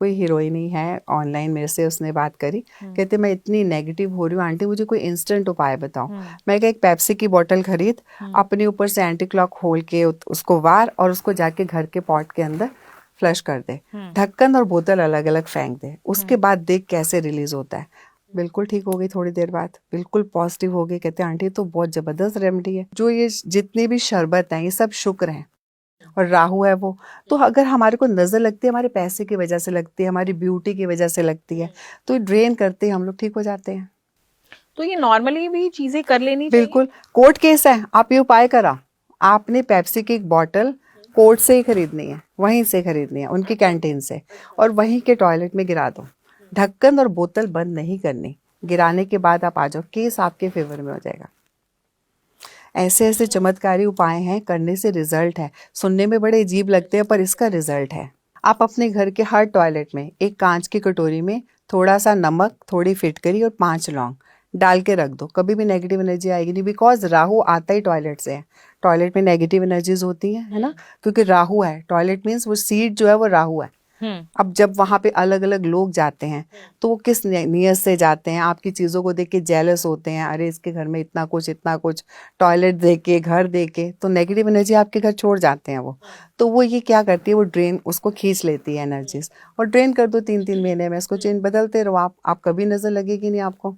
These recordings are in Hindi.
कोई हीरोइन ही है ऑनलाइन, मेरे से उसने बात करी, कहते मैं इतनी नेगेटिव हो रही हूँ आंटी, मुझे कोई इंस्टेंट उपाय बताओ। मैं कहा एक पेप्सी की बोतल खरीद, अपने ऊपर से एंटी क्लॉक खोल के उसको वार और उसको जाके घर के पॉट के अंदर फ्लश कर दे, ढक्कन और बोतल अलग अलग फेंक दे, उसके बाद देख कैसे रिलीज होता है। बिल्कुल ठीक हो गई, थोड़ी देर बाद बिल्कुल पॉजिटिव हो गई। कहते आंटी तो बहुत जबरदस्त रेमेडी है। जो ये जितनी भी शरबत है ये सब शुक्र हैं और राहु है वो। तो अगर हमारे को नजर लगती है, हमारे पैसे की वजह से लगती है, हमारी ब्यूटी की वजह से लगती है, तो ड्रेन करते हैं हम लोग, ठीक हो जाते हैं। तो ये नॉर्मली भी चीजें कर लेनी चाहिए। बिल्कुल, कोर्ट केस है, आप ये उपाय करा, आपने पेप्सी की एक बॉटल कोर्ट से ही खरीदनी है, वहीं से खरीदनी है उनकी कैंटीन से, और वहीं के टॉयलेट में गिरा दो, ढक्कन और बोतल बंद नहीं करनी। गिराने के बाद आप आ जाओ, केस आपके फेवर में हो जाएगा। ऐसे ऐसे चमत्कारी उपाय हैं, करने से रिजल्ट है। सुनने में बड़े अजीब लगते हैं पर इसका रिजल्ट है। आप अपने घर के हर टॉयलेट में एक कांच की कटोरी में थोड़ा सा नमक, थोड़ी फिटकरी और 5 लौंग डाल के रख दो, कभी भी नेगेटिव एनर्जी आएगी नहीं। बिकॉज राहु आता ही टॉयलेट से है, टॉयलेट में नेगेटिव एनर्जीज होती हैं, है ना, क्योंकि राहु है। टॉयलेट मीन्स वो सीट जो है वो राहु है। अब जब वहां पे अलग अलग लोग जाते हैं तो वो किस नियत से जाते हैं, आपकी चीजों को देख के जेलस होते हैं, अरे इसके घर में इतना कुछ, टॉयलेट देख के, घर देख के, तो नेगेटिव एनर्जी आपके घर छोड़ जाते हैं वो। तो वो ये क्या करती है, वो ड्रेन उसको खींच लेती है एनर्जीज, और ड्रेन कर दो 3-3 महीने में, इसको चेंज बदलते रहो आप कभी नजर लगेगी नहीं आपको।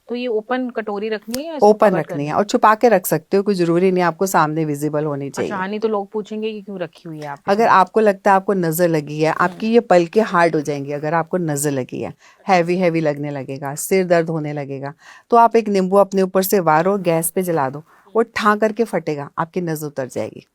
तो ये ओपन कटोरी रखनी है या इसको ओपन कवर रखनी करनी है, और छुपा के रख सकते हो, कोई जरूरी नहीं आपको सामने विजिबल होनी चाहिए। अच्छा, नहीं तो लोग पूछेंगे कि क्यों रखी हुई है आपने। अगर आपको लगता है आपको नजर लगी है, आपकी ये पलकें हार्ड हो जाएंगी अगर आपको नजर लगी है, हैवी हैवी लगने लगेगा, सिर दर्द होने लगेगा, तो आप एक नींबू अपने ऊपर से वारो, गैस पे जला दो, वो ठां करके फटेगा, आपकी नजर उतर जाएगी।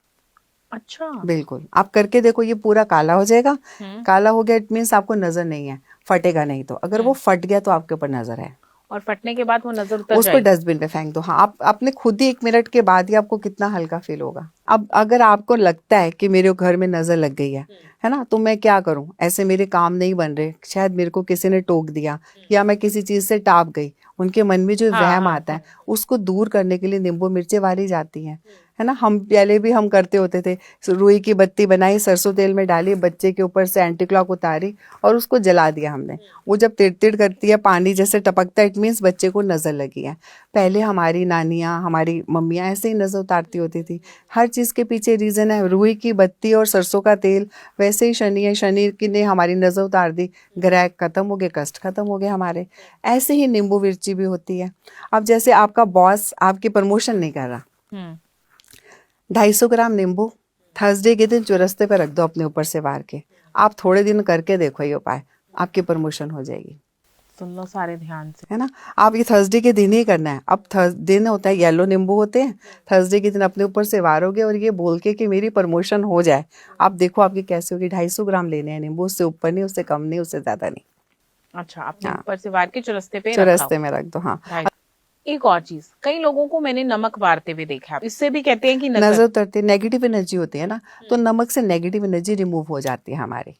अच्छा। बिल्कुल, आप करके देखो, ये पूरा काला हो जाएगा। काला हो गया इट मीन्स आपको नजर नहीं है, फटेगा नहीं। तो अगर वो फट गया तो आपके ऊपर नजर है, और फटने के बाद वो नजर उतर उसको जाएगी। डस्टबिन में फेंक दो। हाँ, आप अपने खुद ही 1 मिनट के बाद ही आपको कितना हल्का फील होगा। अब अगर आपको लगता है कि मेरे घर में नजर लग गई है ना, तो मैं क्या करूं, ऐसे मेरे काम नहीं बन रहे, शायद मेरे को किसी ने टोक दिया या मैं किसी चीज से टाप गई, उनके मन में जो वहम आता है उसको दूर करने के लिए नींबू मिर्चें वाली जाती हैं, है ना। हम पहले भी हम करते होते थे, रुई की बत्ती बनाई, सरसों तेल में डाली, बच्चे के ऊपर से एंटी क्लॉक उतारी और उसको जला दिया हमने। वो जब तिड़ तिड़ करती है, पानी जैसे टपकता है, इट मीन्स बच्चे को नजर लगी है। पहले हमारी नानियाँ, हमारी मम्मियाँ ऐसे ही नजर उतारती होती थी। हर चीज के पीछे रीजन है। रुई की बत्ती और सरसों का तेल, वैसे ही शनि है, शनि की ने हमारी नजर उतार दी, ग्रह खत्म हो गए, कष्ट खत्म हो गए हमारे। ऐसे ही नींबू मिर्ची भी होती है। अब जैसे आपका बॉस आपकी प्रमोशन नहीं कर रहा, 250 ग्राम नींबू थर्सडे के दिन चौरस्ते पे रख दो अपने ऊपर से वार के, आप थोड़े दिन करके देखो ये उपाय, आपकी प्रमोशन हो जाएगी। सुन लो सारे ध्यान से, है ना। आप ये थर्सडे के दिन ही करना है। अब दिन होता है, येलो नींबू होते हैं, थर्सडे के दिन अपने ऊपर से वारोगे और ये बोल के कि मेरी प्रमोशन हो जाए, आप देखो आपकी कैसे होगी। 250 ग्राम लेने हैं नींबू, उससे ऊपर नहीं, उससे कम नहीं, उससे ज्यादा नहीं। अच्छा, अपने ऊपर से वार के चौरस्ते पे चौरस्ते में रख दो। हाँ, एक और चीज, कई लोगों को मैंने नमक वारते हुए देखा है, इससे भी कहते हैं कि नजर उतरती, नेगेटिव एनर्जी होती है ना, तो नमक से नेगेटिव एनर्जी रिमूव हो जाती है हमारी।